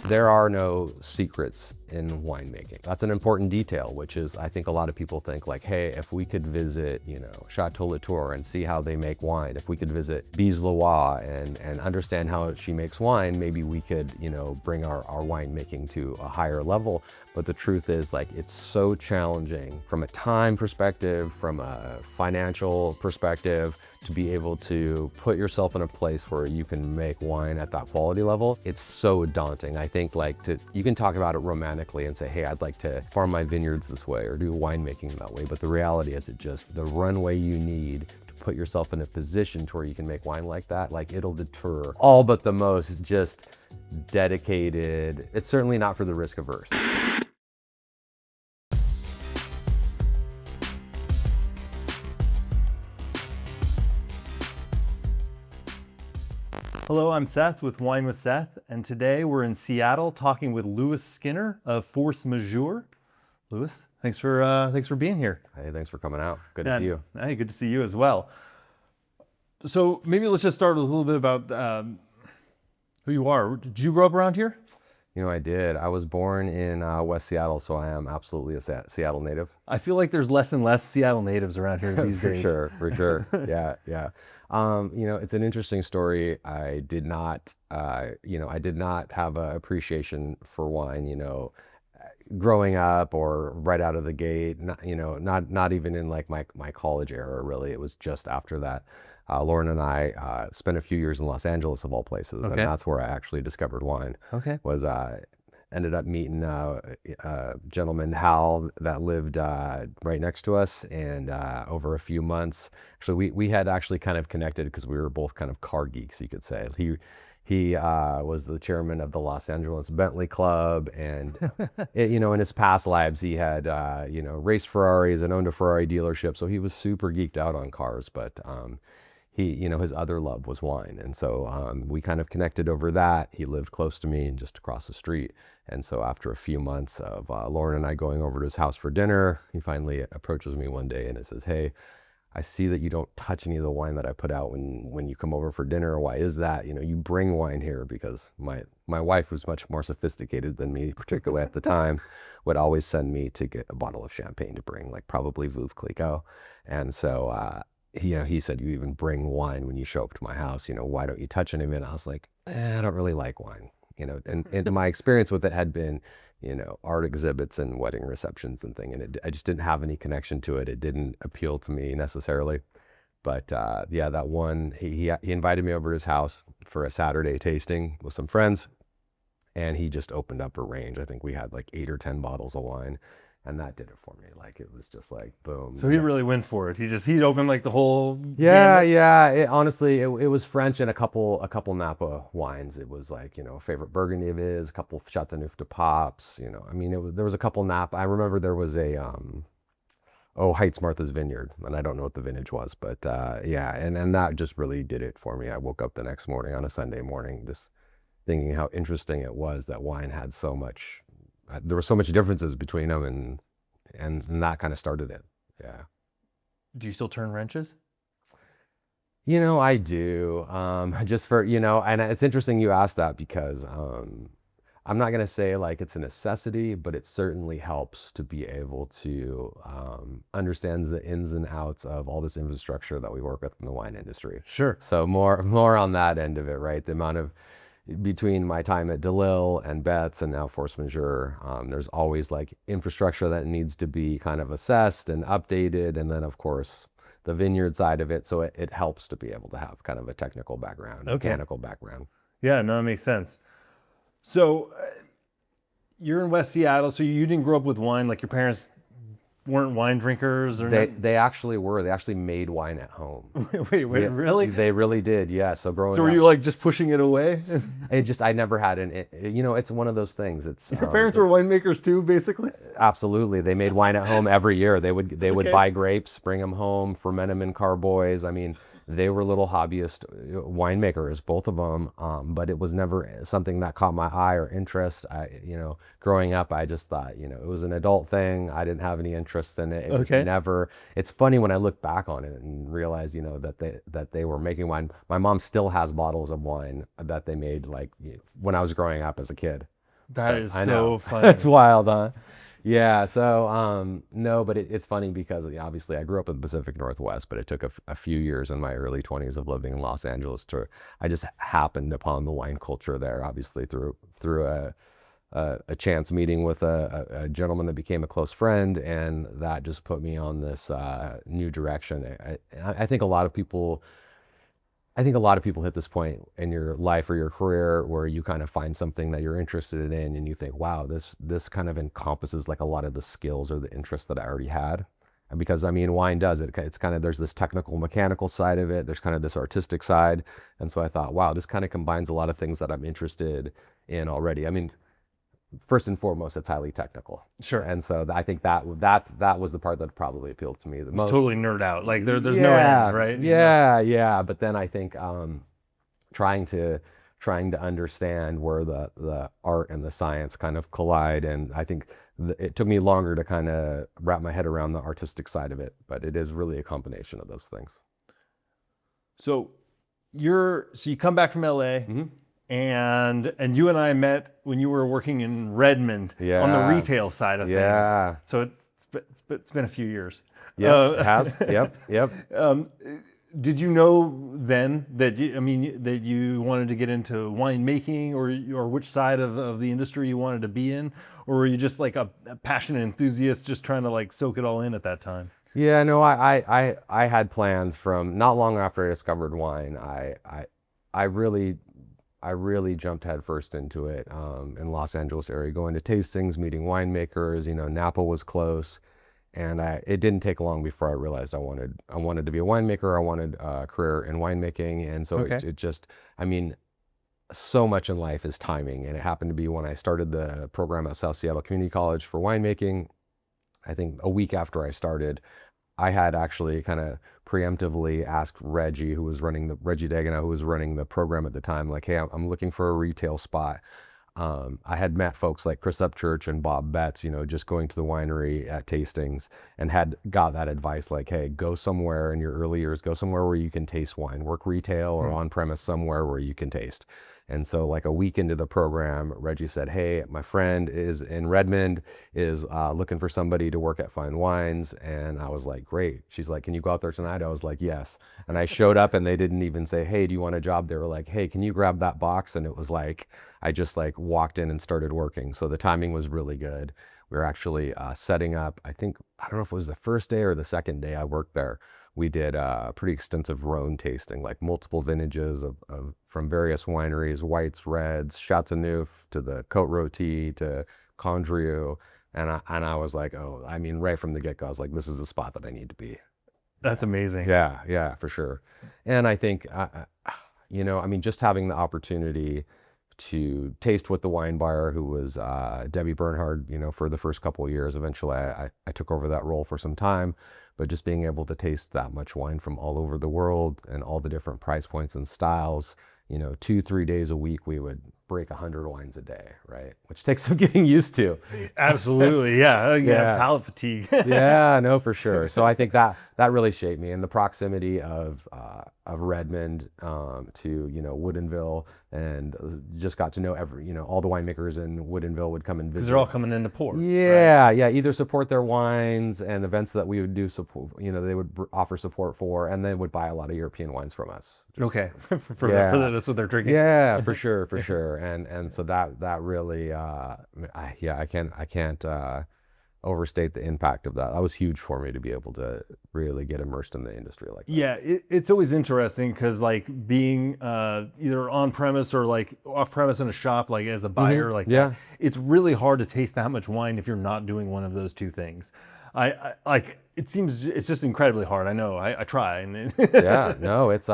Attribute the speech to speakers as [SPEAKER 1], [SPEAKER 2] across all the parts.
[SPEAKER 1] There are no secrets in winemaking. That's an important detail, which is, I think a lot of people think like, hey, if we could visit, Chateau Latour and see how they make wine, if we could visit Bees-Lois and understand how she makes wine, maybe we could, bring our winemaking to a higher level. But the truth is, like, it's so challenging from a time perspective, from a financial perspective, to be able to put yourself in a place where you can make wine at that quality level. It's so daunting. I think you can talk about it romantically and say, hey, I'd like to farm my vineyards this way or do winemaking that way. But the reality is the runway you need to put yourself in a position to where you can make wine like that, like it'll deter all but the most just dedicated. It's certainly not for the risk averse.
[SPEAKER 2] Hello, I'm Seth with Wine with Seth, and today we're in Seattle talking with Lewis Skinner of Force Majeure. Lewis, thanks for being here.
[SPEAKER 1] Hey, thanks for coming out. Good to see you.
[SPEAKER 2] Hey, good to see you as well. So maybe let's just start with a little bit about who you are. Did you grow up around here?
[SPEAKER 1] I did. I was born in West Seattle, so I am absolutely a Seattle native.
[SPEAKER 2] I feel like there's less and less Seattle natives around here these days.
[SPEAKER 1] For sure. Yeah. It's an interesting story. I did not have an appreciation for wine, growing up or right out of the gate, not even in like my college era, really. It was just after that. Lauren and I spent a few years in Los Angeles, of all places, and that's where I actually discovered wine. Ended up meeting a gentleman, Hal, that lived right next to us, and over a few months, actually, we had actually kind of connected because we were both kind of car geeks, you could say. He was the chairman of the Los Angeles Bentley Club, and in his past lives, he had raced Ferraris and owned a Ferrari dealership, so he was super geeked out on cars, but his other love was wine. And so we kind of connected over that. He lived close to me and just across the street. And so after a few months of Lauren and I going over to his house for dinner, he finally approaches me one day and he says, hey, I see that you don't touch any of the wine that I put out when you come over for dinner. Why is that? You bring wine here, because my wife, was much more sophisticated than me, particularly at the time, would always send me to get a bottle of champagne to bring, like probably Veuve Clicquot. And so he said, you even bring wine when you show up to my house, why don't you touch any of it? And I was like, I don't really like wine, and my experience with it had been, art exhibits and wedding receptions and and I just didn't have any connection to it. It didn't appeal to me necessarily. But that one, he invited me over to his house for a Saturday tasting with some friends, and he just opened up a range. I think we had like 8 or 10 bottles of wine. And that did it for me. Like, it was just like, boom.
[SPEAKER 2] So he really went for it. He'd opened like the whole
[SPEAKER 1] gamut. Honestly, it was French and a couple Napa wines. It was like, a favorite Burgundy of his, a couple Chateauneuf de Papes, there was a couple Napa. I remember there was a, Heights Martha's Vineyard, and I don't know what the vintage was, but and that just really did it for me. I woke up the next morning on a Sunday morning just thinking how interesting it was that wine had so much. There were so much differences between them, and that kind of started it. Yeah.
[SPEAKER 2] Do you still turn wrenches?
[SPEAKER 1] I do. Just for, and it's interesting you asked that, because I'm not going to say like it's a necessity, but it certainly helps to be able to understand the ins and outs of all this infrastructure that we work with in the wine industry.
[SPEAKER 2] Sure.
[SPEAKER 1] So more on that end of it, right? The amount of, between my time at DeLille and Betz and now Force Majeure, there's always like infrastructure that needs to be kind of assessed and updated. And then of course the vineyard side of it. So it helps to be able to have kind of a technical background, mechanical background.
[SPEAKER 2] Yeah, no, that makes sense. So you're in West Seattle, so you didn't grow up with wine, like your parents weren't wine drinkers? Or
[SPEAKER 1] they actually were. They actually made wine at home.
[SPEAKER 2] Wait, really?
[SPEAKER 1] They really did, yeah. So growing up.
[SPEAKER 2] So were you like just pushing it away?
[SPEAKER 1] I never had it's one of those things. It's
[SPEAKER 2] your parents were winemakers too, basically?
[SPEAKER 1] Absolutely. They made wine at home every year. They would buy grapes, bring them home, ferment them in carboys. I mean, they were little hobbyist winemakers, both of them, but it was never something that caught my eye or interest. Growing up, I just thought, it was an adult thing. I didn't have any interest in it. It was never. It's funny when I look back on it and realize, that they were making wine. My mom still has bottles of wine that they made when I was growing up as a kid.
[SPEAKER 2] That is
[SPEAKER 1] I
[SPEAKER 2] so
[SPEAKER 1] know.
[SPEAKER 2] funny.
[SPEAKER 1] It's wild, huh? Yeah. So, no, but it's funny because obviously I grew up in the Pacific Northwest, but it took a few years in my early 20s of living in Los Angeles I just happened upon the wine culture there, obviously through a chance meeting with a gentleman that became a close friend, and that just put me on this new direction. I think a lot of people hit this point in your life or your career where you kind of find something that you're interested in and you think, wow, this kind of encompasses like a lot of the skills or the interests that I already had. And because I mean, wine does it. It's kind of, there's this technical, mechanical side of it. There's kind of this artistic side. And so I thought, wow, this kind of combines a lot of things that I'm interested in already. I mean, first and foremost, it's highly technical.
[SPEAKER 2] Sure.
[SPEAKER 1] And so I think that was the part that probably appealed to me the
[SPEAKER 2] Just
[SPEAKER 1] most.
[SPEAKER 2] totally nerd out. Like there's no end, right?
[SPEAKER 1] Yeah. But then I think trying to understand where the art and the science kind of collide, and I think it took me longer to kind of wrap my head around the artistic side of it, but it is really a combination of those things.
[SPEAKER 2] So you come back from LA.
[SPEAKER 1] Mm-hmm.
[SPEAKER 2] And you and I met when you were working in Redmond on the retail side of things. So it's been a few years.
[SPEAKER 1] Yeah, it has. Yep.
[SPEAKER 2] Did you know then that you wanted to get into winemaking, or which side of the industry you wanted to be in, or were you just like a passionate enthusiast just trying to like soak it all in at that time?
[SPEAKER 1] Yeah, no, I had plans from not long after I discovered wine. I really jumped headfirst into it in Los Angeles area, going to tastings, meeting winemakers. Napa was close, and it didn't take long before I realized I wanted to be a winemaker. I wanted a career in winemaking, and so it just, I mean, so much in life is timing, and it happened to be when I started the program at South Seattle Community College for winemaking. I think a week after I started, I had actually kind of preemptively asked Reggie Dagana, who was running the program at the time, like, hey, I'm looking for a retail spot. I had met folks like Chris Upchurch and Bob Betz, just going to the winery at tastings, and had got that advice, like, hey, go somewhere in your early years, go somewhere where you can taste wine, work retail or on premise somewhere where you can taste. And so like a week into the program, Reggie said, hey, my friend is in Redmond, is looking for somebody to work at Fine Wines. And I was like, great. She's like, can you go out there tonight? I was like, yes. And I showed up, and they didn't even say, hey, do you want a job? They were like, hey, can you grab that box? And it was like, I just like walked in and started working. So the timing was really good. We were actually setting up, I don't know if it was the first day or the second day I worked there. We did a pretty extensive Rhone tasting, like multiple vintages from various wineries, whites, reds, Chateauneuf to the Côte Rôtie to Condrieu. And I was like, oh, I mean, right from the get-go, I was like, this is the spot that I need to be.
[SPEAKER 2] That's amazing.
[SPEAKER 1] Yeah, for sure. And I think, just having the opportunity to taste with the wine buyer, who was Debbie Bernhard, for the first couple of years. Eventually, I took over that role for some time, but just being able to taste that much wine from all over the world and all the different price points and styles, 2-3 days a week, we would break 100 wines a day, right? Which takes some getting used to.
[SPEAKER 2] Absolutely, yeah. Palate fatigue.
[SPEAKER 1] Yeah, no, for sure. So I think that really shaped me, and the proximity of Redmond to Woodinville, and just got to know all the winemakers in Woodinville would come and visit.
[SPEAKER 2] Because they're all coming in to pour.
[SPEAKER 1] Yeah, right? Yeah. Either support their wines and events that we would do support. They would offer support for, and they would buy a lot of European wines from us.
[SPEAKER 2] Okay, that's what they're drinking.
[SPEAKER 1] Yeah, for sure. And so that really, I can't overstate the impact of that. That was huge for me to be able to really get immersed in the industry like that.
[SPEAKER 2] Yeah, it's always interesting because like being either on premise or like off premise in a shop, like as a buyer, that, it's really hard to taste that much wine if you're not doing one of those two things. I like, it seems it's just incredibly hard. I know. I try.
[SPEAKER 1] Yeah, no, it's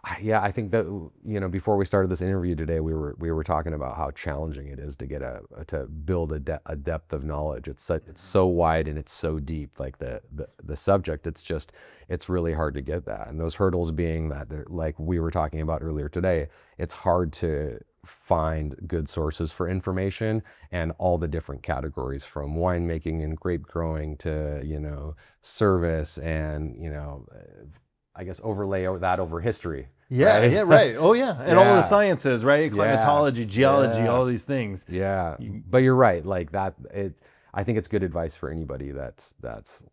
[SPEAKER 1] I think that before we started this interview today, we were talking about how challenging it is to get to build a depth of knowledge. It's so wide and it's so deep. Like the subject, it's really hard to get that. And those hurdles being that, like we were talking about earlier today, it's hard to find good sources for information and all the different categories, from winemaking and grape growing to service and I guess overlay that over history.
[SPEAKER 2] Yeah,
[SPEAKER 1] right?
[SPEAKER 2] yeah, right. Oh, yeah. And all the
[SPEAKER 1] Yeah,
[SPEAKER 2] sciences, right?
[SPEAKER 1] yeah,
[SPEAKER 2] Climatology, geology,
[SPEAKER 1] yeah,
[SPEAKER 2] all these things.
[SPEAKER 1] yeah. But you're right. Like that, I think it's good advice for anybody that's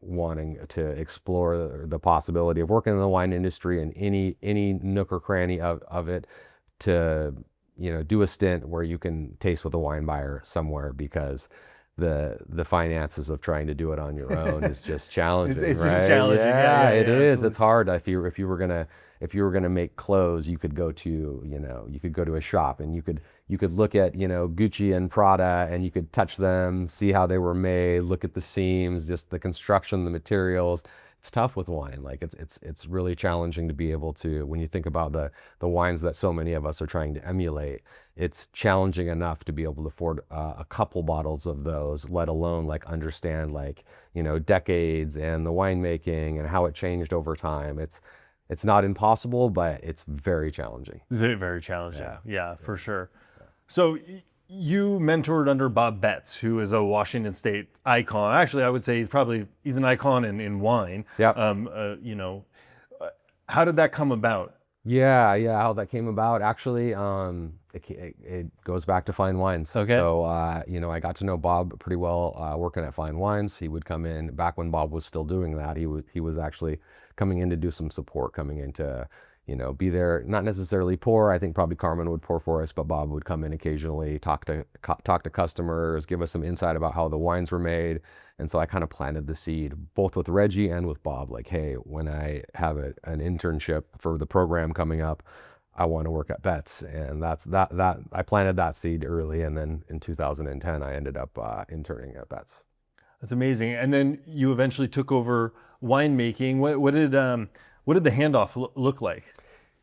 [SPEAKER 1] wanting to explore the possibility of working in the wine industry and any nook or cranny of it, to do a stint where you can taste with a wine buyer somewhere, because the finances of trying to do it on your own is just challenging,
[SPEAKER 2] It's just
[SPEAKER 1] right?
[SPEAKER 2] challenging. Yeah,
[SPEAKER 1] Yeah,
[SPEAKER 2] yeah,
[SPEAKER 1] it
[SPEAKER 2] yeah,
[SPEAKER 1] is.
[SPEAKER 2] absolutely.
[SPEAKER 1] It's hard. If you were gonna make clothes, you could go to a shop, and you could look at Gucci and Prada, and you could touch them, see how they were made, look at the seams, just the construction, the materials. It's tough with wine. Like it's really challenging to be able to, when you think about the wines that so many of us are trying to emulate, it's challenging enough to be able to afford a couple bottles of those, let alone like understand like decades and the winemaking and how it changed over time. It's not impossible, but it's very challenging.
[SPEAKER 2] Very, very challenging.
[SPEAKER 1] Yeah.
[SPEAKER 2] Yeah, for sure. So you mentored under Bob Betz, who is a Washington State icon. Actually, I would say he's an icon in wine.
[SPEAKER 1] Yeah.
[SPEAKER 2] How did that come about?
[SPEAKER 1] Yeah, yeah. How that came about, actually, it goes back to fine wines.
[SPEAKER 2] Okay.
[SPEAKER 1] So, I got to know Bob pretty well working at Fine Wines. He would come in back when Bob was still doing that. He was actually coming in to do some support, coming in to, be there, not necessarily pour. I think probably Carmen would pour for us, but Bob would come in occasionally, talk to customers, give us some insight about how the wines were made. And so I kind of planted the seed, both with Reggie and with Bob, like, hey, when I have an internship for the program coming up, I want to work at Betz. And that I planted that seed early. And then in 2010, I ended up interning at Betz.
[SPEAKER 2] That's amazing. And then you eventually took over winemaking. What did the handoff look like?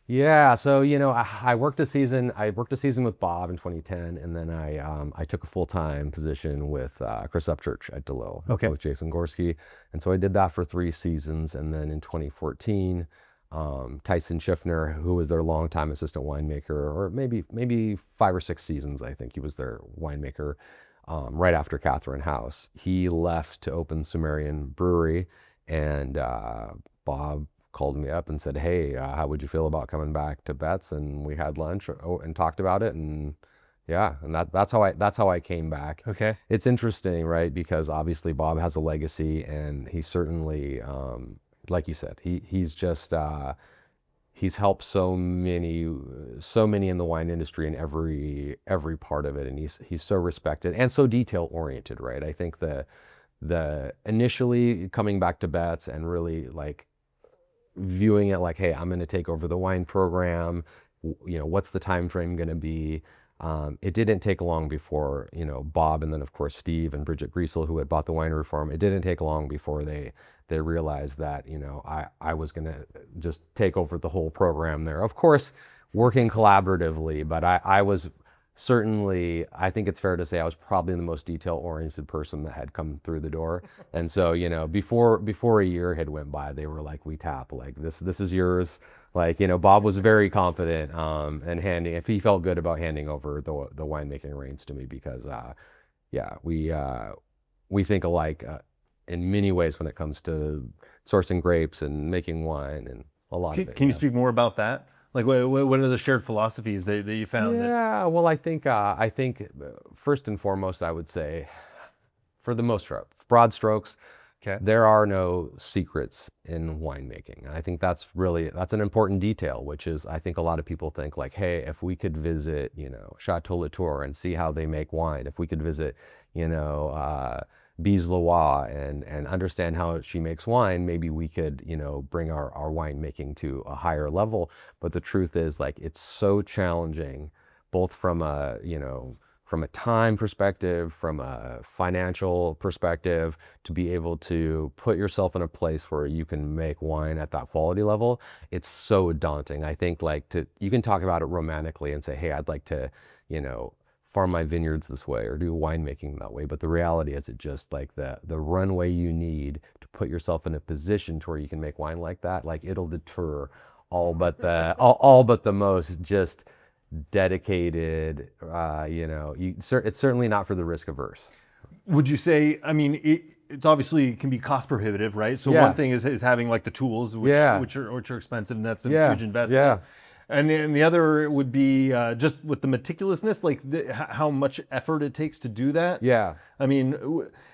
[SPEAKER 1] Yeah, so I worked a season. I worked a season with Bob in 2010, and then I took a full-time position with Chris Upchurch at DeLille,
[SPEAKER 2] Okay.
[SPEAKER 1] with Jason Gorski, and so I did that for 3 seasons. And then in 2014, Tyson Schiffner, who was their longtime assistant winemaker, or maybe 5 or 6 seasons, I think he was their winemaker, right after Catherine House. He left to open Sumerian Brewery, and Bob called me up and said, "Hey, how would you feel about coming back to Betz?" And we had lunch and talked about it, and yeah, and that's how I came back.
[SPEAKER 2] Okay.
[SPEAKER 1] It's interesting, right? Because obviously Bob has a legacy, and he certainly, like you said, he's just he's helped so many in the wine industry in every part of it, and he's so respected and so detail oriented, right? I think the initially coming back to Betz and really like viewing it like, hey, I'm going to take over the wine program. What's the time frame going to be? It didn't take long before, Bob, and then of course Steve and Bridget Griesel, who had bought the winery for him. It didn't take long before they realized that, I was going to just take over the whole program there. Of course, working collaboratively, but I was certainly, I think it's fair to say I was probably the most detail-oriented person that had come through the door. And so, before a year had went by, they were like, "We tap, like this is yours." Like, Bob was very confident in if he felt good about handing over the winemaking reins to me, because we think alike in many ways when it comes to sourcing grapes and making wine and a lot of it.
[SPEAKER 2] Can you speak more about that? Like, what are the shared philosophies that you found?
[SPEAKER 1] Yeah, well, I think first and foremost, I would say, for the most broad strokes,
[SPEAKER 2] Okay.
[SPEAKER 1] there are no secrets in winemaking. And I think that's an important detail, which is, I think a lot of people think like, hey, if we could visit, Chateau Latour and see how they make wine, if we could visit, Bise Loire and understand how she makes wine, maybe we could, bring our winemaking to a higher level. But the truth is, like, it's so challenging, both from a time perspective, from a financial perspective, to be able to put yourself in a place where you can make wine at that quality level. It's so daunting. I think you can talk about it romantically and say, hey, I'd like to, farm my vineyards this way or do winemaking that way. But the reality is, it just like the runway you need to put yourself in a position to where you can make wine like that, like it'll deter all but the most just dedicated, it's certainly not for the risk averse.
[SPEAKER 2] Would you say, I mean, it's obviously can be cost prohibitive, right? So
[SPEAKER 1] Yeah.
[SPEAKER 2] one thing is having like the tools, which
[SPEAKER 1] Yeah.
[SPEAKER 2] which are expensive, and that's a
[SPEAKER 1] Yeah.
[SPEAKER 2] huge investment. And then the other would be just with the meticulousness, like how much effort it takes to do that.
[SPEAKER 1] Yeah.
[SPEAKER 2] I mean,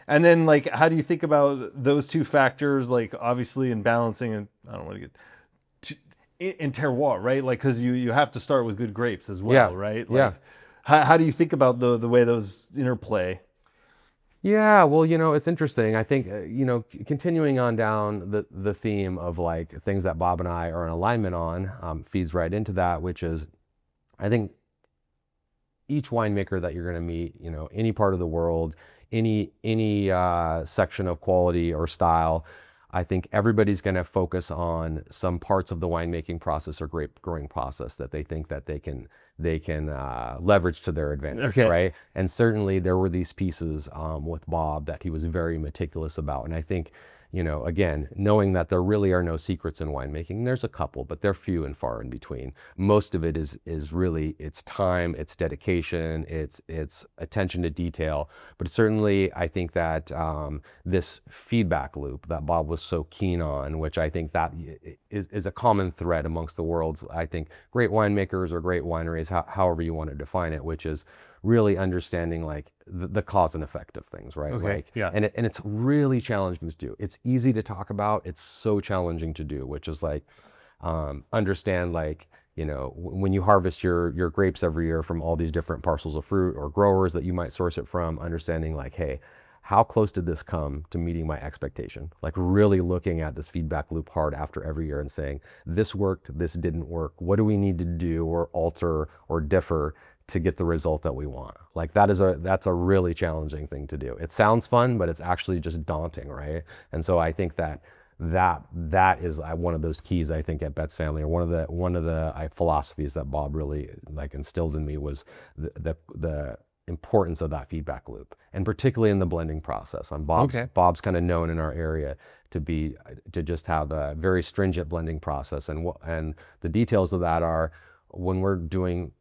[SPEAKER 2] and then like, how do you think about those two factors, like obviously in balancing, and I don't want to get in terroir, right? Like, because you have to start with good grapes as well,
[SPEAKER 1] Yeah.
[SPEAKER 2] right?
[SPEAKER 1] Yeah.
[SPEAKER 2] Like, how do you think about the way those interplay?
[SPEAKER 1] Yeah, well, it's interesting. I think, continuing on down the theme of like things that Bob and I are in alignment on, feeds right into that, which is, I think each winemaker that you're going to meet, any part of the world, any section of quality or style, I think everybody's going to focus on some parts of the winemaking process or grape growing process that they think that they can leverage to their advantage,
[SPEAKER 2] Okay.
[SPEAKER 1] right? And certainly there were these pieces with Bob that he was very meticulous about. And I think, again, knowing that there really are no secrets in winemaking, there's a couple, but they're few and far in between. Most of it is really, it's time, it's dedication, it's attention to detail. But certainly I think that this feedback loop that Bob was so keen on, which I think that is a common thread amongst the world's, I think, great winemakers or great wineries, however you want to define it, which is really understanding like the cause and effect of things, right?
[SPEAKER 2] Okay,
[SPEAKER 1] Like,
[SPEAKER 2] yeah.
[SPEAKER 1] and it's really challenging to do. It's easy to talk about. It's so challenging to do, which is like, understand like, when you harvest your grapes every year from all these different parcels of fruit or growers that you might source it from, understanding like, hey, how close did this come to meeting my expectation? Like really looking at this feedback loop hard after every year and saying, this worked, this didn't work. What do we need to do or alter or differ to get the result that we want? Like that's a really challenging thing to do. It sounds fun, but it's actually just daunting, right? And so I think that is one of those keys, I think, at Betz Family, or one of the philosophies that Bob really like instilled in me was the importance of that feedback loop, and particularly in the blending process. Bob's kind of known in our area to just have a very stringent blending process, and the details of that are when we're doing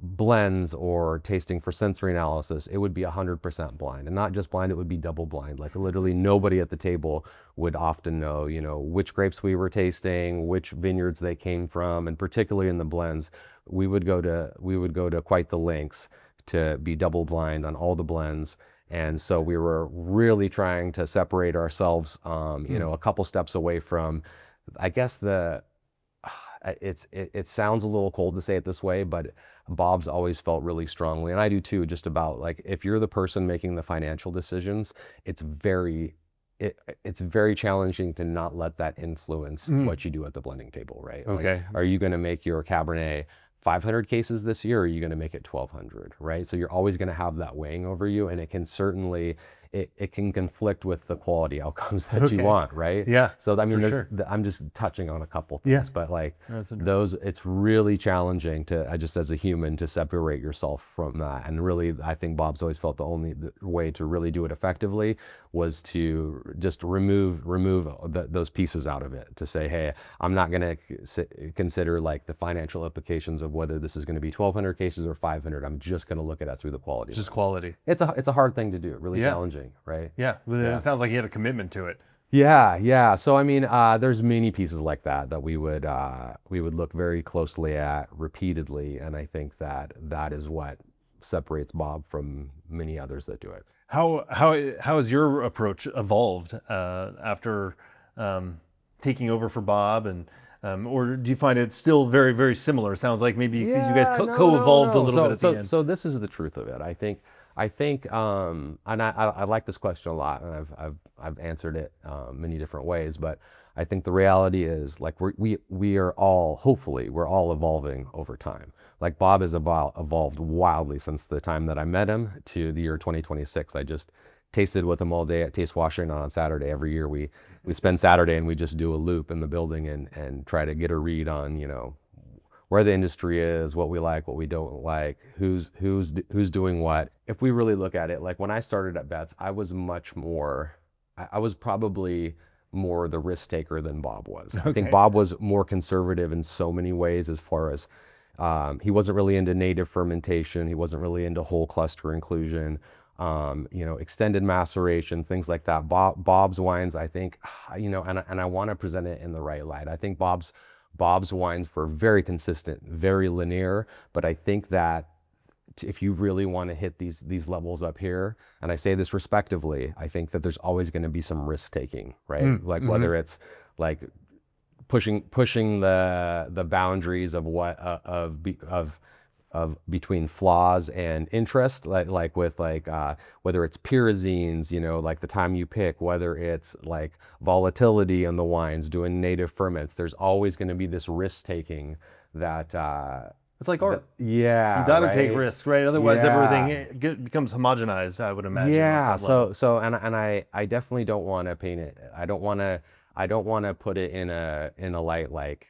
[SPEAKER 1] blends or tasting for sensory analysis, it would be 100% blind, and not just blind, it would be double blind. Like literally nobody at the table would often know, which grapes we were tasting, which vineyards they came from, and particularly in the blends, we would go to quite the lengths to be double blind on all the blends. And so we were really trying to separate ourselves, a couple steps away from, I guess it sounds a little cold to say it this way, but Bob's always felt really strongly, and I do too, just about like, if you're the person making the financial decisions, it's very challenging to not let that influence what you do at the blending table, right?
[SPEAKER 2] Okay.
[SPEAKER 1] Like, are you going to make your Cabernet 500 cases this year, or are you going to make it 1,200, right? So you're always going to have that weighing over you, and it can certainly, it can conflict with the quality outcomes that you want, right?
[SPEAKER 2] Yeah,
[SPEAKER 1] So I mean,
[SPEAKER 2] sure.
[SPEAKER 1] I'm just touching on a couple things,
[SPEAKER 2] Yeah.
[SPEAKER 1] but like
[SPEAKER 2] That's interesting.
[SPEAKER 1] those, it's really challenging to, just as a human, to separate yourself from that. And really, I think Bob's always felt the way to really do it effectively was to just remove those pieces out of it, to say, hey, I'm not going to consider like the financial implications of whether this is going to be 1,200 cases or 500. I'm just going to look at it through the quality.
[SPEAKER 2] Just quality.
[SPEAKER 1] It's a hard thing to do, really challenging, right?
[SPEAKER 2] Yeah, but it sounds like you had a commitment to it.
[SPEAKER 1] Yeah. So I mean, there's many pieces like that we would look very closely at repeatedly, and I think that is what separates Bob from many others that do it.
[SPEAKER 2] How has your approach evolved after taking over for Bob, and or do you find it still very, very similar? It sounds like maybe because you guys co-evolved a little bit at the end.
[SPEAKER 1] So this is the truth of it. I think, and I like this question a lot, and I've answered it many different ways. But I think the reality is, like, we are all, hopefully, we're all evolving over time. Like Bob has evolved wildly since the time that I met him to the year 2026. I just tasted with him all day at Taste Washington on Saturday. Every year we spend Saturday and we just do a loop in the building and try to get a read on, where the industry is, what we like, what we don't like, who's doing what. If we really look at it, like when I started at Betz, I was probably more the risk taker than Bob was. I think Bob was more conservative in so many ways, as far as he wasn't really into native fermentation. He wasn't really into whole cluster inclusion, extended maceration, things like that. Bob's wines, I think, and I want to present it in the right light. I think Bob's Bob's wines were very consistent, very linear, but I think that if you really want to hit these levels up here, and I say this respectively, I think that there's always going to be some risk taking, right? Like whether it's like pushing the boundaries of what of between flaws and interest, like with whether it's pyrazines, like the time you pick, whether it's like volatility on the wines, doing native ferments, there's always going to be this risk taking that
[SPEAKER 2] it's like art.
[SPEAKER 1] Yeah,
[SPEAKER 2] you got to
[SPEAKER 1] right?
[SPEAKER 2] take risks, right? Otherwise, everything becomes homogenized, I would imagine.
[SPEAKER 1] Yeah. And I definitely don't want to paint it. I don't want to put it in a light like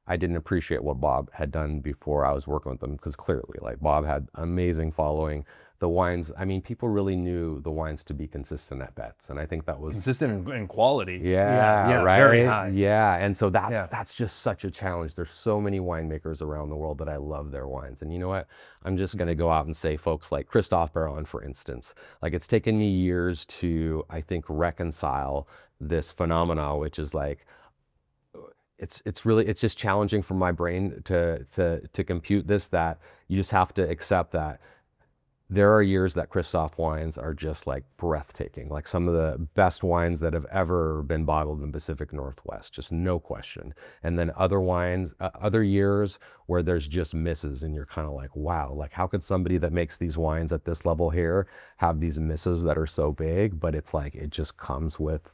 [SPEAKER 1] I didn't appreciate what Bob had done before I was working with them, because clearly, like, Bob had amazing following. The wines, I mean, people really knew the wines to be consistent at Betz, and I think that was
[SPEAKER 2] consistent in quality.
[SPEAKER 1] Yeah, right.
[SPEAKER 2] Very high.
[SPEAKER 1] Yeah, and so that's just such a challenge. There's so many winemakers around the world that I love their wines, and you know what? I'm just going to go out and say folks like Christophe Baron, for instance. Like, it's taken me years to, I think, reconcile this phenomena, which is like, it's just challenging for my brain to compute this, that you just have to accept that there are years that Christophe wines are just like breathtaking, like some of the best wines that have ever been bottled in the Pacific Northwest, just no question. And then other wines, other years where there's just misses, and you're kind of like, wow, like how could somebody that makes these wines at this level here have these misses that are so big? But it's like, it just comes with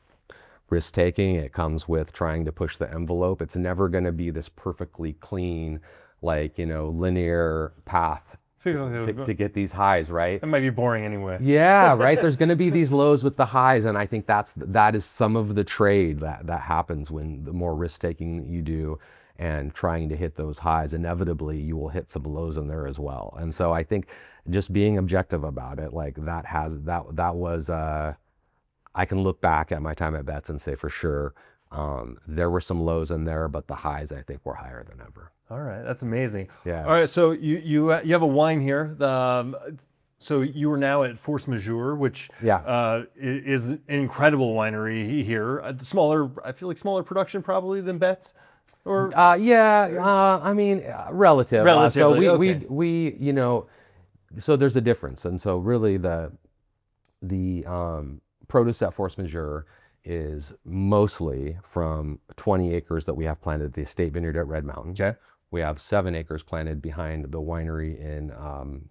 [SPEAKER 1] risk taking. It comes with trying to push the envelope. It's never going to be this perfectly clean, like, linear path to get these highs, right?
[SPEAKER 2] It might be boring anyway.
[SPEAKER 1] Yeah, right. There's going to be these lows with the highs, and I think that is some of the trade that happens when the more risk taking you do and trying to hit those highs. Inevitably, you will hit some lows in there as well. And so I think just being objective about it, like that was. I can look back at my time at Betz and say for sure there were some lows in there, but the highs I think were higher than ever.
[SPEAKER 2] All right, that's amazing.
[SPEAKER 1] Yeah.
[SPEAKER 2] All right, so you have a wine here. So you are now at Force Majeure, which is an incredible winery here. I feel like smaller production probably than Betz, or
[SPEAKER 1] I mean relative.
[SPEAKER 2] Relatively,
[SPEAKER 1] So
[SPEAKER 2] okay.
[SPEAKER 1] we so there's a difference, and so really the produce at Force Majeure is mostly from 20 acres that we have planted at the estate vineyard at Red Mountain.
[SPEAKER 2] Okay.
[SPEAKER 1] We have 7 acres planted behind the winery in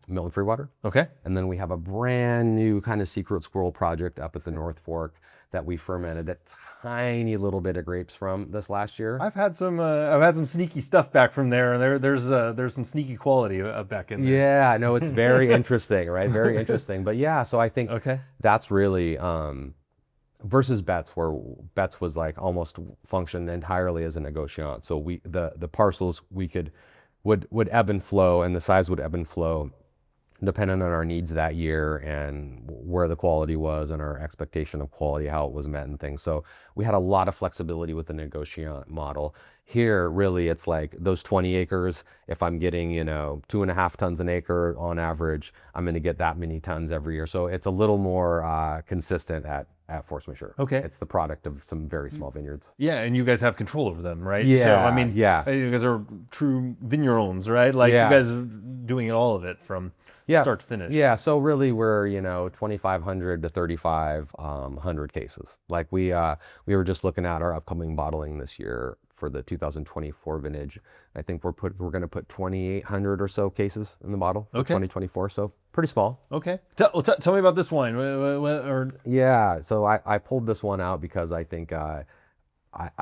[SPEAKER 1] Milton Freewater.
[SPEAKER 2] Okay.
[SPEAKER 1] And then we have a brand new kind of secret squirrel project up at the North Fork that we fermented a tiny little bit of grapes from this last year.
[SPEAKER 2] I've had some sneaky stuff back from there, and there's some sneaky quality back in there.
[SPEAKER 1] Yeah, no, it's very interesting, right? Very interesting. But yeah, so I think that's really versus Betz, where Betz was like almost functioned entirely as a negociant. So the parcels would ebb and flow, and the size would ebb and flow depending on our needs that year and where the quality was and our expectation of quality, how it was met and things. So we had a lot of flexibility with the negociant model. Here, really, it's like those 20 acres, if I'm getting, 2.5 tons an acre on average, I'm going to get that many tons every year. So it's a little more consistent at Force Majeure.
[SPEAKER 2] Okay.
[SPEAKER 1] It's the product of some very small vineyards.
[SPEAKER 2] Yeah, and you guys have control over them, right?
[SPEAKER 1] Yeah.
[SPEAKER 2] So, I mean,
[SPEAKER 1] yeah.
[SPEAKER 2] You guys are true vignerons, right? Like you guys are doing all of it from start to finish.
[SPEAKER 1] Yeah, so really we're 2,500 to 3,500 cases. Like we were just looking at our upcoming bottling this year for the 2024 vintage. I think we're going to put 2,800 or so cases in the bottle for 2024. So pretty small.
[SPEAKER 2] Okay. Tell me about this wine.
[SPEAKER 1] Yeah, so I pulled this one out because I think I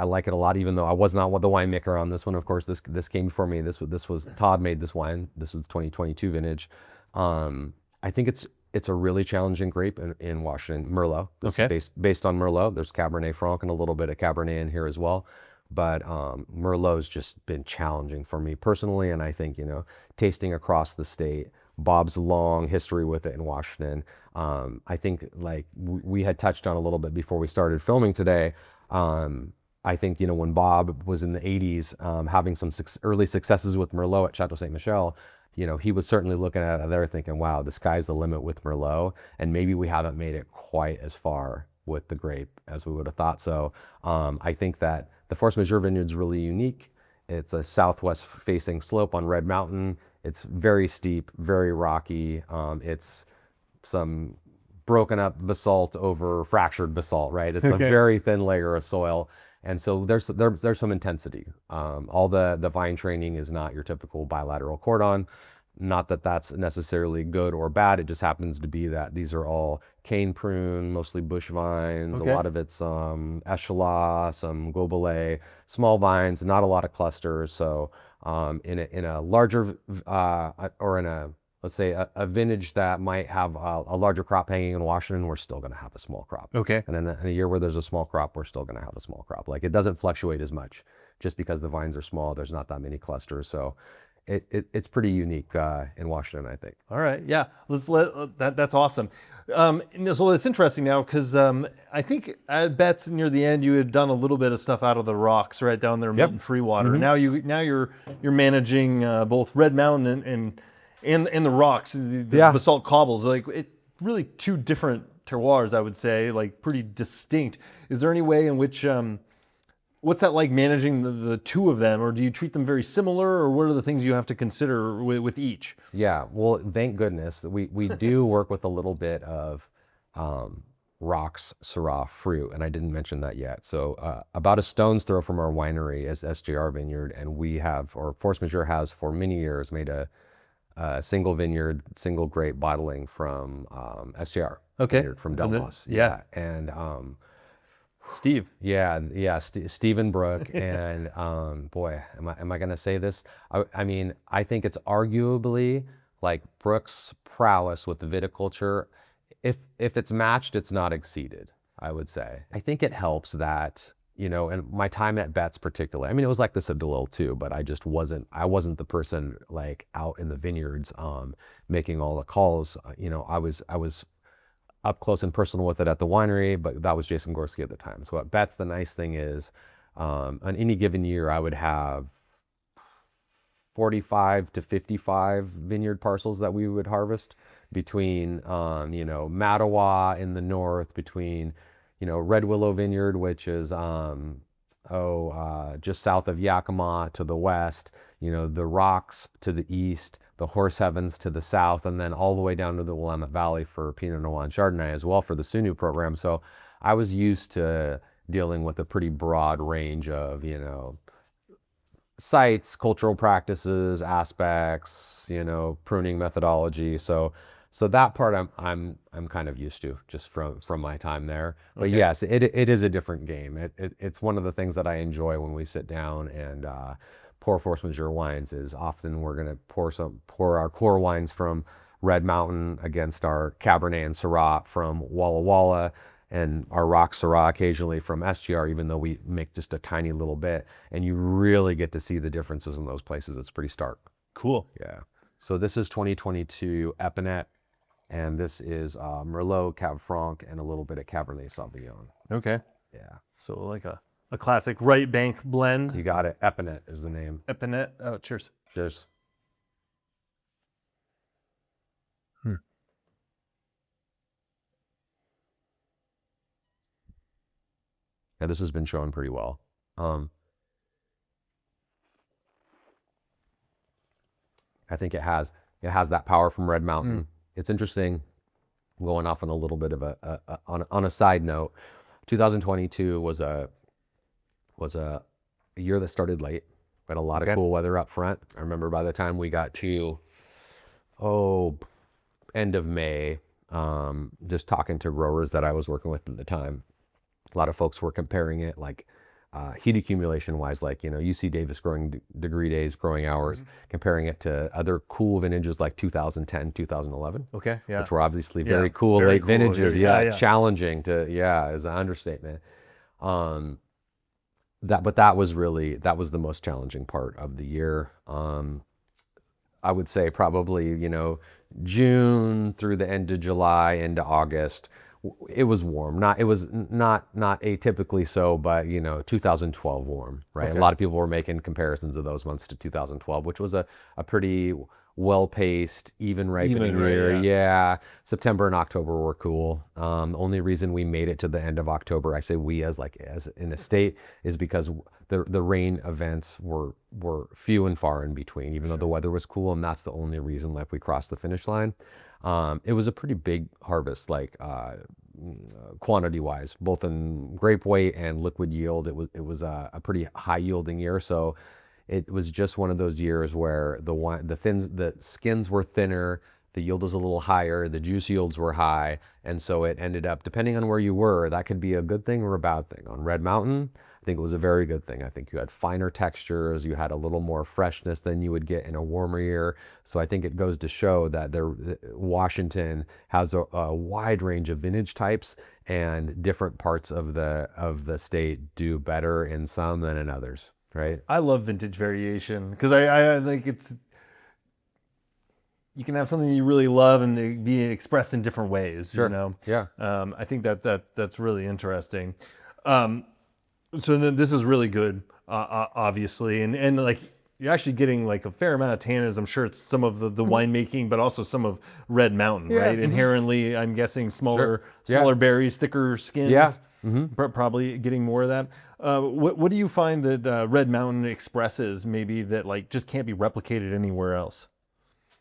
[SPEAKER 1] like it a lot, even though I was not the winemaker on this one. Of course, this came before me. This was Todd made this wine. This was 2022 vintage. I think it's a really challenging grape in Washington, Merlot. This is based on Merlot. There's Cabernet Franc and a little bit of Cabernet in here as well. But Merlot's just been challenging for me personally, and I think tasting across the state, Bob's long history with it in Washington. I think like we had touched on a little bit before we started filming today. I think when Bob was in the 80s having some early successes with Merlot at Chateau Ste. Michelle, he was certainly looking at it there thinking, wow, the sky's the limit with Merlot, and maybe we haven't made it quite as far with the grape as we would have thought. So I think that the Force Majeure Vineyards is really unique. It's a southwest facing slope on Red Mountain. It's very steep, very rocky. It's some broken up basalt over fractured basalt, right? It's a very thin layer of soil. And so there's some intensity. All the vine training is not your typical bilateral cordon. Not that that's necessarily good or bad. It just happens to be that these are all cane prune, mostly bush vines. A lot of it's Echelon, some Gobelets, small vines, not a lot of clusters. So in a larger or in a, let's say a vintage that might have a larger crop hanging in Washington, we're still going to have a small crop.
[SPEAKER 2] Okay.
[SPEAKER 1] And in a year where there's a small crop, we're still going to have a small crop. Like it doesn't fluctuate as much just because the vines are small. There's not that many clusters. So it's pretty unique in Washington, I think.
[SPEAKER 2] All right, yeah, that's awesome. So it's interesting now because I think at Betz near the end you had done a little bit of stuff out of the rocks right down there in free water. Now you're managing both Red Mountain and the rocks, the basalt cobbles. Like it really two different terroirs, I would say, like pretty distinct. Is there any way in which what's that like managing the two of them, or do you treat them very similar, or what are the things you have to consider with each?
[SPEAKER 1] Yeah, well, thank goodness we do work with a little bit of rocks, Syrah fruit, and I didn't mention that yet. So about a stone's throw from our winery is SJR Vineyard, and we have, or Force Majeure has for many years, made a single vineyard, single grape bottling from SJR Vineyard from Delmas. And
[SPEAKER 2] Steve.
[SPEAKER 1] Stephen Brook, and boy, am I gonna say this? I mean, I think it's arguably like Brook's prowess with the viticulture. If it's matched, it's not exceeded, I would say. I think it helps that, you know, and my time at Betz particularly, I mean, it was like this at DeLille too, but I wasn't the person like out in the vineyards making all the calls. You know, I was up close and personal with it at the winery, but that was Jason Gorski at the time. So at Betz, the nice thing is, on any given year, I would have 45 to 55 vineyard parcels that we would harvest between, you know, Mattawa in the north, between, you know, Red Willow Vineyard, which is just south of Yakima to the west, you know, the Rocks to the east, the Horse Heavens to the south, and then all the way down to the Willamette Valley for Pinot Noir and Chardonnay as well for the SUNY program. So I was used to dealing with a pretty broad range of, you know, sites, cultural practices, aspects, you know, pruning methodology. So that part I'm kind of used to just from my time there. But yes, it is a different game. It's one of the things that I enjoy when we sit down and pour Force Majeure wines. Is often we're going to pour our core wines from Red Mountain against our Cabernet and Syrah from Walla Walla, and our Rock Syrah occasionally from SGR, even though we make just a tiny little bit. And you really get to see the differences in those places. It's pretty stark.
[SPEAKER 2] Cool.
[SPEAKER 1] Yeah. So this is 2022 Epinette, and this is Merlot, Cab Franc, and a little bit of Cabernet Sauvignon.
[SPEAKER 2] Okay.
[SPEAKER 1] Yeah.
[SPEAKER 2] So like a classic right bank blend.
[SPEAKER 1] You got it. Epinette is the name.
[SPEAKER 2] Epinette. Oh, cheers.
[SPEAKER 1] Cheers. Yeah, this has been shown pretty well. I think it has that power from Red Mountain. It's interesting, going off on a little bit of on a side note. 2022 was a year that started late. We had a lot of cool weather up front. I remember by the time we got to end of May, just talking to growers that I was working with at the time, a lot of folks were comparing it like heat accumulation wise, like, you know, UC Davis growing degree days, growing hours, comparing it to other cool vintages like 2010, 2011.
[SPEAKER 2] Okay, yeah.
[SPEAKER 1] Which were obviously very cool late vintages.
[SPEAKER 2] Yeah.
[SPEAKER 1] Challenging to, is an understatement. That was the most challenging part of the year. I would say probably, you know, June through the end of July into August, it was warm. It was not atypically so, but, you know, 2012 warm, right? A lot of people were making comparisons of those months to 2012, which was a pretty well-paced, even ripening
[SPEAKER 2] right,
[SPEAKER 1] year.
[SPEAKER 2] yeah.
[SPEAKER 1] Yeah, September and October were cool. The only reason we made it to the end of October, I say we as an estate, is because the rain events were few and far in between, even though the weather was cool, and that's the only reason like we crossed the finish line. It was a pretty big harvest, like quantity wise, both in grape weight and liquid yield. It was a pretty high yielding year. So it was just one of those years where the skins were thinner, the yield was a little higher, the juice yields were high, and so it ended up, depending on where you were, that could be a good thing or a bad thing. On Red Mountain, I think it was a very good thing. I think you had finer textures, you had a little more freshness than you would get in a warmer year. So I think it goes to show that Washington has a wide range of vintage types, and different parts of the state do better in some than in others, right?
[SPEAKER 2] I love vintage variation because I think you can have something you really love and it be expressed in different ways.
[SPEAKER 1] Sure.
[SPEAKER 2] You know.
[SPEAKER 1] Yeah.
[SPEAKER 2] I think that's really interesting. So then this is really good, obviously, and like you're actually getting like a fair amount of tannins. I'm sure it's some of the winemaking, but also some of Red Mountain, right? Inherently, I'm guessing smaller berries, thicker skins.
[SPEAKER 1] Yeah.
[SPEAKER 2] Probably getting more of that. What do you find that Red Mountain expresses maybe that like just can't be replicated anywhere else?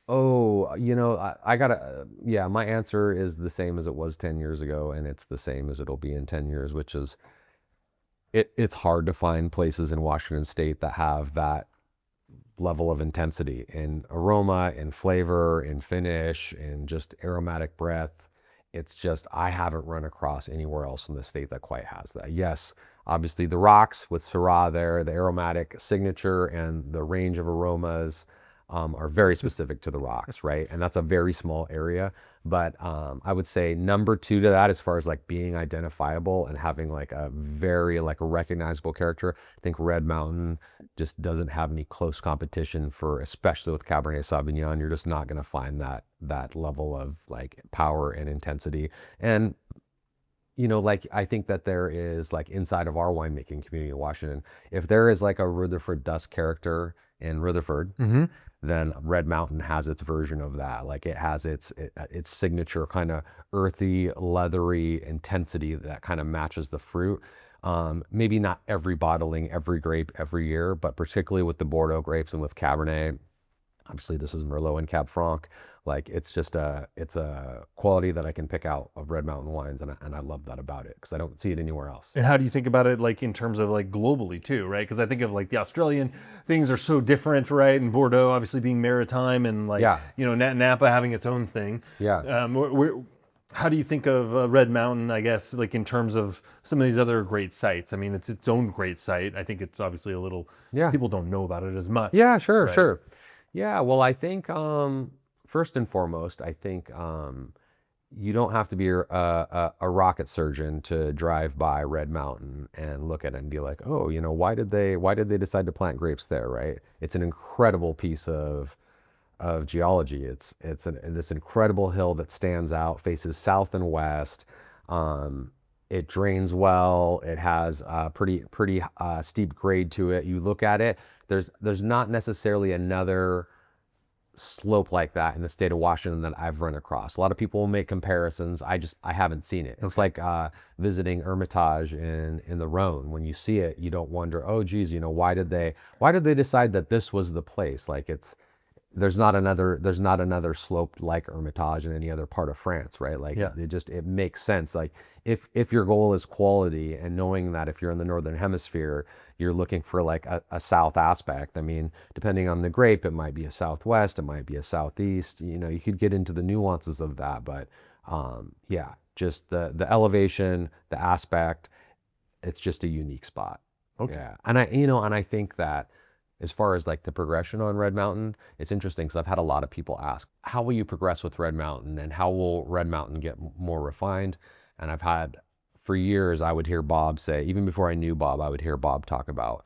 [SPEAKER 1] Oh, I gotta, yeah, my answer is the same as it was 10 years ago, and it's the same as it'll be in 10 years, which is it's hard to find places in Washington State that have that level of intensity in aroma, in flavor, in finish, in just aromatic breadth. It's just, I haven't run across anywhere else in the state that quite has that. Yes, obviously the rocks with Syrah there, the aromatic signature and the range of aromas are very specific to the rocks, right? And that's a very small area. But I would say number two to that, as far as like being identifiable and having like a very like a recognizable character, I think Red Mountain just doesn't have any close competition for, especially with Cabernet Sauvignon. You're just not going to find that level of like power and intensity. And like I think that there is like inside of our winemaking community in Washington, if there is like a Rutherford Dusk character in Rutherford, then Red Mountain has its version of that. Like it has its signature kind of earthy, leathery intensity that kind of matches the fruit. Maybe not every bottling, every grape, every year, but particularly with the Bordeaux grapes and with Cabernet, obviously this is Merlot and Cab Franc. Like it's a quality that I can pick out of Red Mountain wines, and I love that about it because I don't see it anywhere else.
[SPEAKER 2] And how do you think about it like in terms of like globally too, right? Because I think of like the Australian things are so different, right? And Bordeaux obviously being maritime, and like Napa having its own thing.
[SPEAKER 1] Yeah.
[SPEAKER 2] How do you think of Red Mountain, I guess, like in terms of some of these other great sites? I mean, it's its own great site. I think it's obviously a little, people don't know about it as much.
[SPEAKER 1] Yeah, sure,
[SPEAKER 2] right?
[SPEAKER 1] sure. Yeah, well, I think first and foremost, I think you don't have to be a rocket surgeon to drive by Red Mountain and look at it and be like, oh, why did they decide to plant grapes there, right? It's an incredible piece of geology. It's this incredible hill that stands out, faces south and west. It drains well. It has a pretty steep grade to it. You look at it, there's not necessarily another slope like that in the state of Washington that I've run across. A lot of people will make comparisons. I haven't seen it. It's like visiting Hermitage in the Rhone. When you see it, you don't wonder, oh geez, why did they decide that this was the place? Like there's not another slope like Hermitage in any other part of France, right? Like it makes sense. Like if your goal is quality, and knowing that if you're in the Northern Hemisphere, you're looking for like a south aspect. I mean, depending on the grape, it might be a southwest, it might be a southeast. You could get into the nuances of that, but just the elevation, the aspect, it's just a unique spot.
[SPEAKER 2] Okay.
[SPEAKER 1] Yeah. And I think that as far as like the progression on Red Mountain, it's interesting because I've had a lot of people ask, how will you progress with Red Mountain, and how will Red Mountain get more refined? And I've had, for years, I would hear Bob say, even before I knew Bob, I would hear Bob talk about,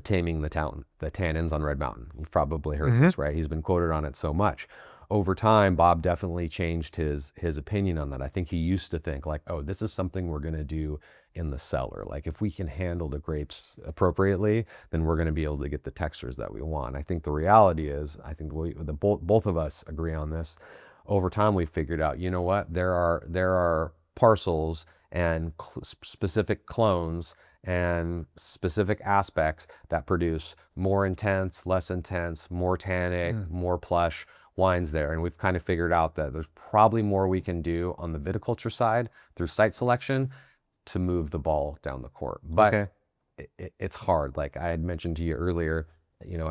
[SPEAKER 1] taming the tannins on Red Mountain. You've probably heard this, right? He's been quoted on it so much. over time, Bob definitely changed his opinion on that. I think he used to think like, oh, this is something we're going to do in the cellar. Like if we can handle the grapes appropriately, then we're going to be able to get the textures that we want. I think the reality is, I think both of us agree on this. Over time, we figured out, you know what, there are parcels and specific clones and specific aspects that produce more intense, less intense, more tannic, more plush wines there. And we've kind of figured out that there's probably more we can do on the viticulture side through site selection to move the ball down the court. But it's hard. Like I had mentioned to you earlier, you know,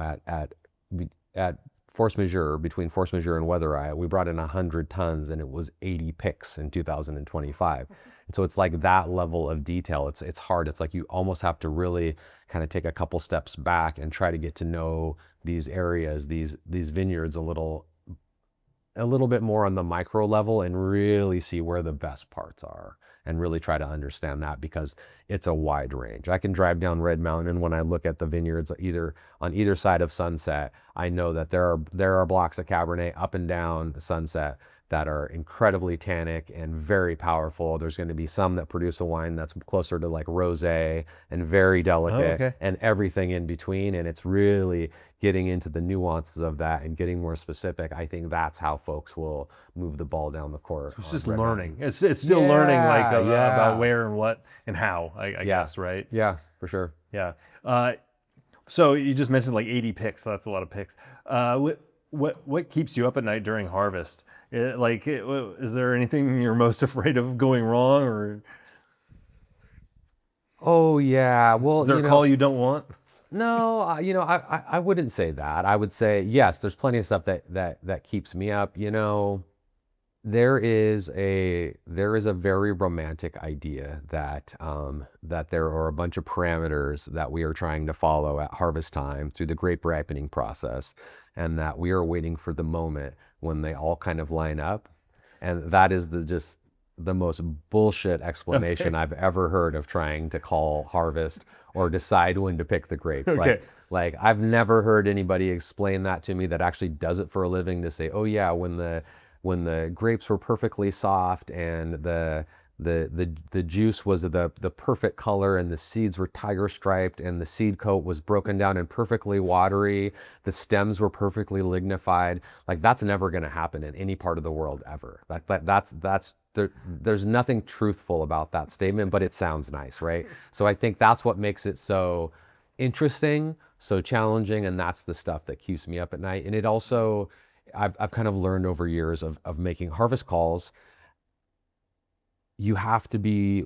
[SPEAKER 1] at Force Majeure, between Force Majeure and WeatherEye, we brought in 100 tons and it was 80 picks in 2025. And so it's like that level of detail. It's hard. It's like you almost have to really kind of take a couple steps back and try to get to know these areas, these vineyards a little bit more on the micro level and really see where the best parts are and really try to understand that, because it's a wide range. I can drive down Red Mountain, and when I look at the vineyards on either side of Sunset, I know that there are blocks of Cabernet up and down Sunset that are incredibly tannic and very powerful. There's going to be some that produce a wine that's closer to like rosé and very delicate, and everything in between. And it's really getting into the nuances of that and getting more specific. I think that's how folks will move the ball down the court.
[SPEAKER 2] It's just learning. It's still learning, like about where and what and how. I guess, right?
[SPEAKER 1] Yeah, for sure.
[SPEAKER 2] Yeah. So you just mentioned like 80 picks. So that's a lot of picks. What keeps you up at night during harvest? Is there anything you're most afraid of going wrong, or?
[SPEAKER 1] Oh yeah. Well,
[SPEAKER 2] is there a call you don't want?
[SPEAKER 1] No, I wouldn't say that. I would say yes. There's plenty of stuff that keeps me up. You know, there is a very romantic idea that that there are a bunch of parameters that we are trying to follow at harvest time through the grape ripening process, and that we are waiting for the moment when they all kind of line up. And that is just the most bullshit explanation I've ever heard of trying to call harvest or decide when to pick the grapes. Like I've never heard anybody explain that to me that actually does it for a living, to say, oh yeah, when the grapes were perfectly soft and the juice was the perfect color and the seeds were tiger striped and the seed coat was broken down and perfectly watery, the stems were perfectly lignified. Like that's never going to happen in any part of the world ever. There's nothing truthful about that statement, but it sounds nice, right? So I think that's what makes it so interesting, so challenging, and that's the stuff that keeps me up at night. And it also, I've kind of learned over years of making harvest calls, you have to be,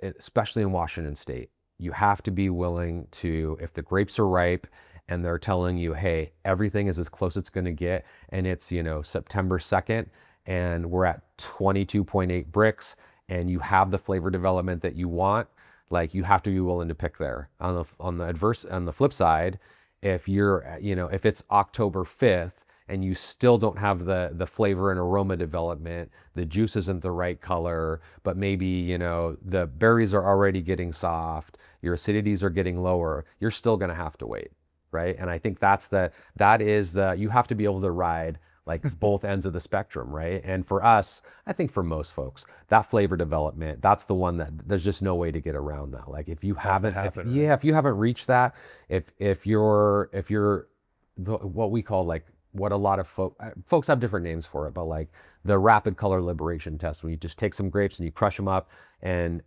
[SPEAKER 1] especially in Washington State, you have to be willing to, if the grapes are ripe and they're telling you, hey, everything is as close as it's going to get, and it's, September 2nd, and we're at 22.8 bricks, and you have the flavor development that you want, like you have to be willing to pick there. On the flip side, if if it's October 5th, and you still don't have the flavor and aroma development, the juice isn't the right color, but maybe, the berries are already getting soft, your acidities are getting lower, you're still gonna have to wait, right? And I think you have to be able to ride like both ends of the spectrum, right? And for us, I think for most folks, that flavor development, that's the one that there's just no way to get around that. Like if you haven't, if you haven't reached that, if you're what we call like, what a lot of folks have different names for it, but like the rapid color liberation test, when you just take some grapes and you crush them up and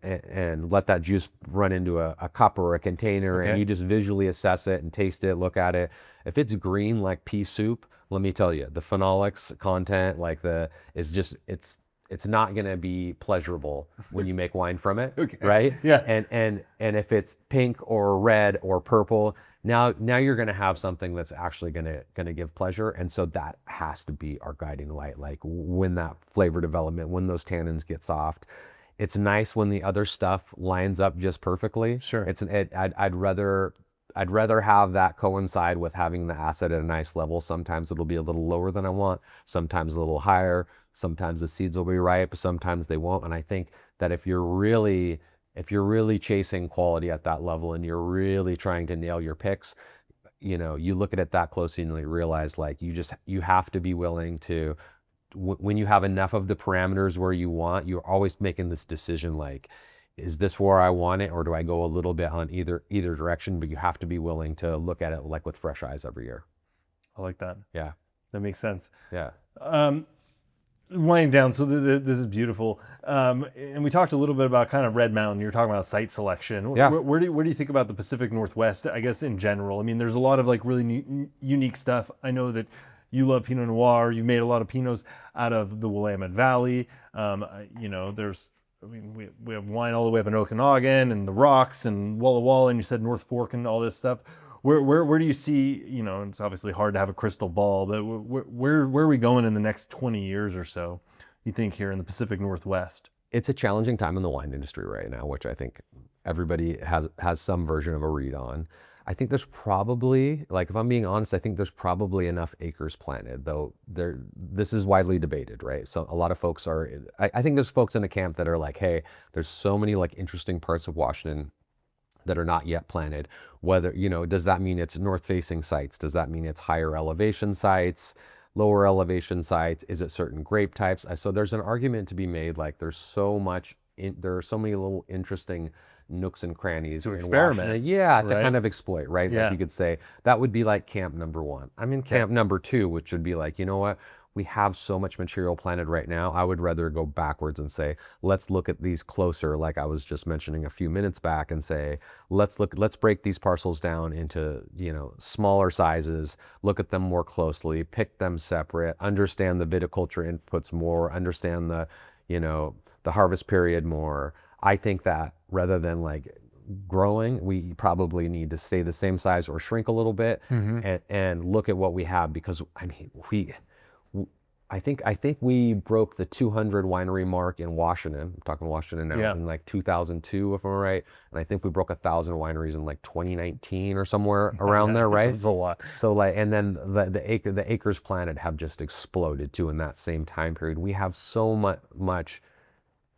[SPEAKER 1] let that juice run into a cup or a container, and you just visually assess it and taste it, look at it. If it's green like pea soup, let me tell you, the phenolics content, like it's not going to be pleasurable when you make wine from it, right?
[SPEAKER 2] Yeah.
[SPEAKER 1] And if it's pink or red or purple, now you're going to have something that's actually going to give pleasure. And so that has to be our guiding light. Like when that flavor development, when those tannins get soft, it's nice when the other stuff lines up just perfectly.
[SPEAKER 2] Sure.
[SPEAKER 1] I'd rather have that coincide with having the acid at a nice level. Sometimes it'll be a little lower than I want, sometimes a little higher. Sometimes the seeds will be ripe, sometimes they won't. And I think that if you're really chasing quality at that level and you're really trying to nail your picks, you look at it that closely and you realize like you have to be willing to when you have enough of the parameters where you want, you're always making this decision like, is this where I want it, or do I go a little bit on either direction? But you have to be willing to look at it like with fresh eyes every year.
[SPEAKER 2] I like that.
[SPEAKER 1] Yeah.
[SPEAKER 2] That makes sense.
[SPEAKER 1] Yeah.
[SPEAKER 2] Winding down, so this is beautiful. And we talked a little bit about kind of Red Mountain. You're talking about site selection.
[SPEAKER 1] Yeah.
[SPEAKER 2] Where do you think about the Pacific Northwest, I guess, in general? I mean, there's a lot of like really unique stuff. I know that you love Pinot Noir. You made a lot of Pinots out of the Willamette Valley. You know, we have wine all the way up in Okanagan and the Rocks and Walla Walla, and you said North Fork and all this stuff. Where do you see, you know, it's obviously hard to have a crystal ball, but where are we going in the next 20 years or so, you think, here in the Pacific Northwest?
[SPEAKER 1] It's a challenging time in the wine industry right now, which I think everybody has some version of a read on. I think there's probably, like, if I'm being honest, I think there's probably enough acres planted, though this is widely debated, right? So a lot of folks I think there's folks in the camp that are like, hey, there's so many like interesting parts of Washington that are not yet planted. Whether, you know, does that mean it's north facing sites? Does that mean it's higher elevation sites, lower elevation sites? Is it certain grape types? So there's an argument to be made, like there are so many little interesting nooks and crannies
[SPEAKER 2] to
[SPEAKER 1] in
[SPEAKER 2] experiment.
[SPEAKER 1] Washington. Yeah, to
[SPEAKER 2] right?
[SPEAKER 1] kind of exploit, right?
[SPEAKER 2] Yeah.
[SPEAKER 1] Like you could say that would be like camp number 1. I'm in camp number 2, which would be like, you know what? We have so much material planted right now. I would rather go backwards and say, let's look at these closer, like I was just mentioning a few minutes back, and say, let's break these parcels down into, you know, smaller sizes, look at them more closely, pick them separate, understand the viticulture inputs more, understand the, you know, the harvest period more. I think that rather than like growing, we probably need to stay the same size or shrink a little bit, and look at what we have, because I mean, I think we broke the 200 winery mark in Washington. I'm talking Washington now, in like 2002, if I'm right. And I think we broke 1,000 wineries in like 2019 or somewhere around there, right?
[SPEAKER 2] That's a lot.
[SPEAKER 1] So like, and then the acres planted have just exploded too in that same time period. We have so much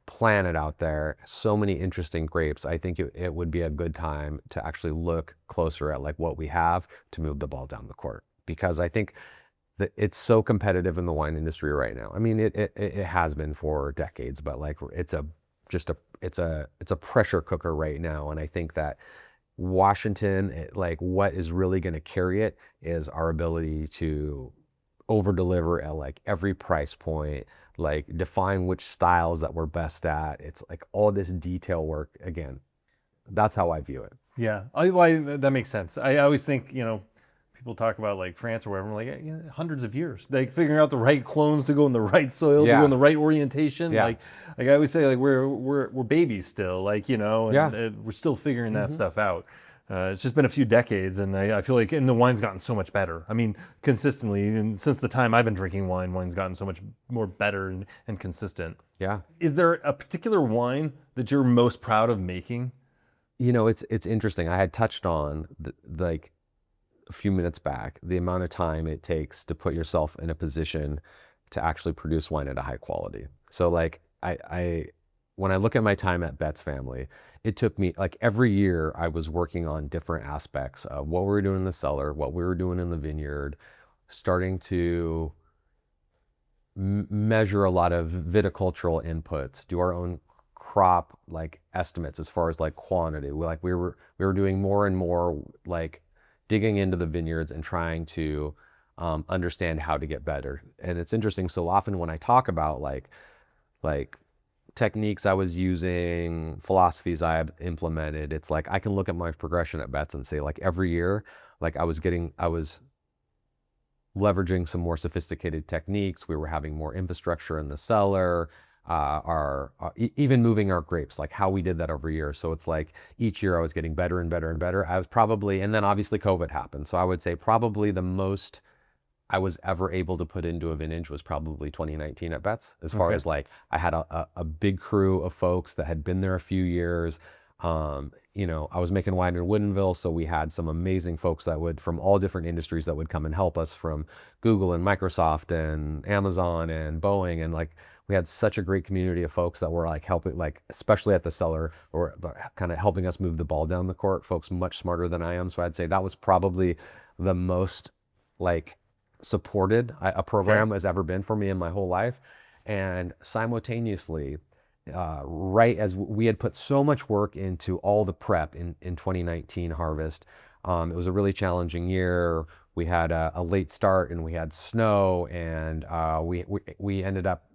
[SPEAKER 1] planted out there, so many interesting grapes. I think it would be a good time to actually look closer at like what we have to move the ball down the court, because I think it's so competitive in the wine industry right now. I mean, it has been for decades, but like it's a pressure cooker right now. And I think that Washington, like what is really going to carry it is our ability to over deliver at like every price point, like define which styles that we're best at. It's like all this detail work. Again, that's how I view it.
[SPEAKER 2] Yeah, that makes sense. I always think, you know, people talk about like France or wherever, like hundreds of years, like figuring out the right clones to go in the right soil, to go in the right orientation. Like I always say, like we're babies still, like, you know, and we're still figuring that stuff out. It's just been a few decades, and I feel like, and the wine's gotten so much better. I mean, consistently, and since the time I've been drinking wine, wine's gotten so much more better and consistent.
[SPEAKER 1] Yeah.
[SPEAKER 2] Is there a particular wine that you're most proud of making?
[SPEAKER 1] You know, it's interesting. I had touched on like a few minutes back, the amount of time it takes to put yourself in a position to actually produce wine at a high quality. So like when I look at my time at Betz Family, it took me like every year I was working on different aspects of what we were doing in the cellar, what we were doing in the vineyard, starting to measure a lot of viticultural inputs, do our own crop like estimates as far as like quantity. We were doing more and more like digging into the vineyards and trying to understand how to get better. And it's interesting, so often when I talk about like techniques I was using, philosophies I have implemented, it's like I can look at my progression at Betz and say like every year, like I was leveraging some more sophisticated techniques. We were having more infrastructure in the cellar, even moving our grapes, like how we did that every year. So it's like each year I was getting better and better and better. I was probably, and then obviously COVID happened. So I would say probably the most I was ever able to put into a vintage was probably 2019 at Betz. As far as like, I had a big crew of folks that had been there a few years. You know, I was making wine in Woodinville, so we had some amazing folks that would, from all different industries, that would come and help us, from Google and Microsoft and Amazon and Boeing, and like we had such a great community of folks that were like helping, like especially at the cellar, or kind of helping us move the ball down the court. Folks much smarter than I am, so I'd say that was probably the most like supported a program has ever been for me in my whole life. And simultaneously, right as we had put so much work into all the prep in 2019 harvest, it was a really challenging year. We had a late start and we had snow, and we ended up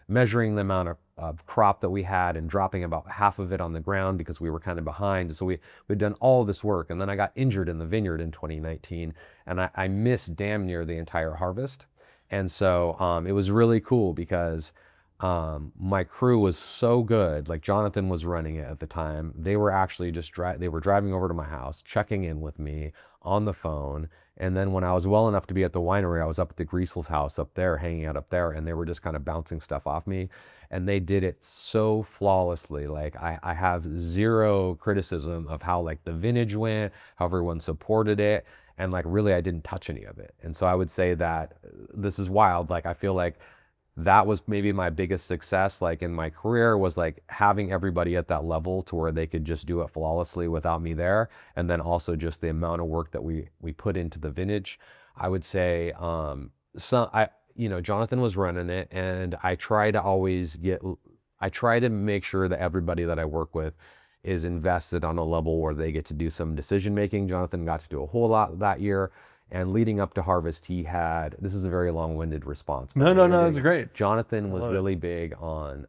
[SPEAKER 1] measuring the amount of crop that we had and dropping about half of it on the ground because we were kind of behind. So we'd done all this work, and then I got injured in the vineyard in 2019, and I missed damn near the entire harvest. And so it was really cool because my crew was so good. Like Jonathan was running it at the time. They were actually they were driving over to my house, checking in with me on the phone. And then when I was well enough to be at the winery, I was up at the Griesel's house up there, hanging out up there, and they were just kind of bouncing stuff off me. And they did it so flawlessly. Like I have zero criticism of how like the vintage went, how everyone supported it. And like really, I didn't touch any of it. And so I would say that this is wild. Like I feel like that was maybe my biggest success like in my career, was like having everybody at that level to where they could just do it flawlessly without me there. And then also just the amount of work that we put into the vintage. I would say Jonathan was running it, and I try to make sure that everybody that I work with is invested on a level where they get to do some decision making. Jonathan got to do a whole lot that year. And leading up to harvest, this is a very long-winded response.
[SPEAKER 2] No, that's great.
[SPEAKER 1] Jonathan was really big on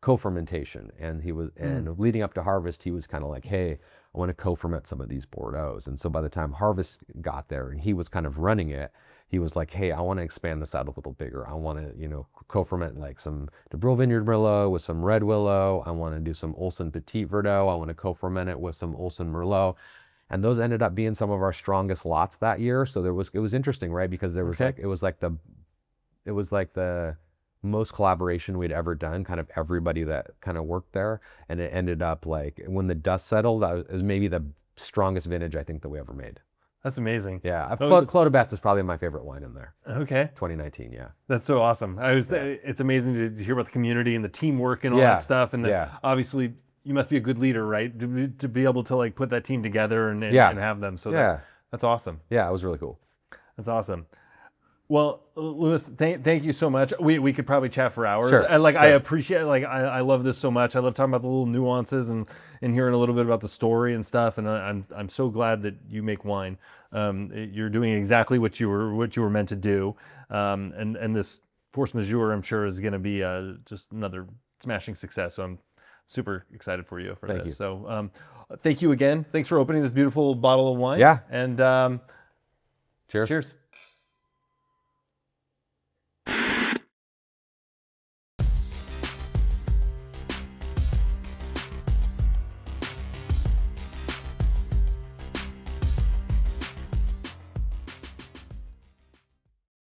[SPEAKER 1] co-fermentation, and and leading up to harvest, he was kind of like, hey, I want to co-ferment some of these Bordeaux's. And so by the time harvest got there and he was kind of running it, he was like, hey, I want to expand this out a little bigger. I want to, co-ferment like some De Brule Vineyard Merlot with some Red Willow. I want to do some Olsen Petit Verdot. I want to co-ferment it with some Olsen Merlot. And those ended up being some of our strongest lots that year. So it was interesting, right? Because there was it was like the most collaboration we'd ever done, kind of everybody that kind of worked there. And it ended up like, when the dust settled, it was maybe the strongest vintage I think that we ever made.
[SPEAKER 2] That's amazing.
[SPEAKER 1] Yeah, Clos Betz is probably my favorite wine in there.
[SPEAKER 2] Okay.
[SPEAKER 1] 2019, yeah.
[SPEAKER 2] That's so awesome. It's amazing to hear about the community and the teamwork and all that stuff. And then obviously, you must be a good leader, right? To be able to like put that team together and have them. So that's awesome.
[SPEAKER 1] Yeah, it was really cool.
[SPEAKER 2] That's awesome. Well, Louis, thank you so much. We could probably chat for hours.
[SPEAKER 1] Sure.
[SPEAKER 2] And I appreciate, I love this so much. I love talking about the little nuances and hearing a little bit about the story and stuff. And I'm so glad that you make wine. You're doing exactly what you were meant to do. And this Force Majeure, I'm sure, is going to be just another smashing success. So I'm super excited for you for
[SPEAKER 1] Thank
[SPEAKER 2] this.
[SPEAKER 1] you.
[SPEAKER 2] So thank you again. Thanks for opening this beautiful bottle of wine.
[SPEAKER 1] Yeah.
[SPEAKER 2] And
[SPEAKER 1] cheers.
[SPEAKER 2] Cheers.